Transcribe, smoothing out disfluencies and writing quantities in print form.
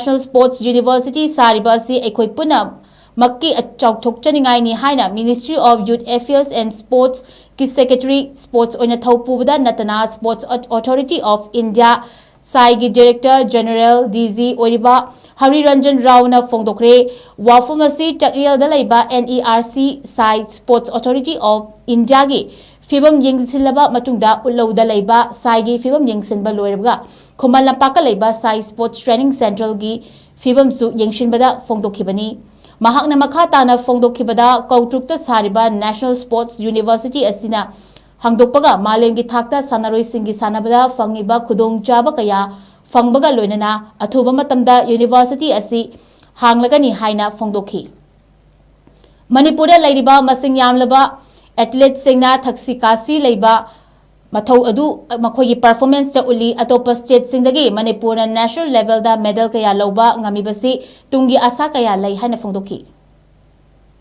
National Sports University Sariba si Eikhoi Punna Mak ki Chaothok NGAINI HAINA Ministry of Youth Affairs and Sports ki Secretary Sports Oina PUBADA NATANA Sports Authority of India Sai gi Director General DG OIRIBA RANJAN Rauna PHONGDOK Wafumasi Takriel Dalaiba NERC Sai Sports Authority of India gi Fibam Yingsilaba Matunda Ulau Dalaiba Sai gi Fibam Yingsinba Loiraga Kumal Lampaka Laiba Sai Sports Training Central gi Fibam Su Yingshinbada PHONGDOKibani Mahakna Makhatana PHONGDOKibada Kautrukta Sariba National Sports University Asina Hangdokpaga Malengi Thakta Sanaroi Singi Sanabada Fangiba Kudong Chaba Kaya Fangbaga Loinana Athuba Matamda University Asi Hanglagani HAINA PHONGDOKI Manipura Lairiba Masing Yamlaba Athlete Singna Thaksikasi Leiba Mathau Adu Makoyi performance ta uli atopa state singdagi Manipur national level da medal kaya lauba ngamibasi tungi asa kaya lai haina PHONGDOKI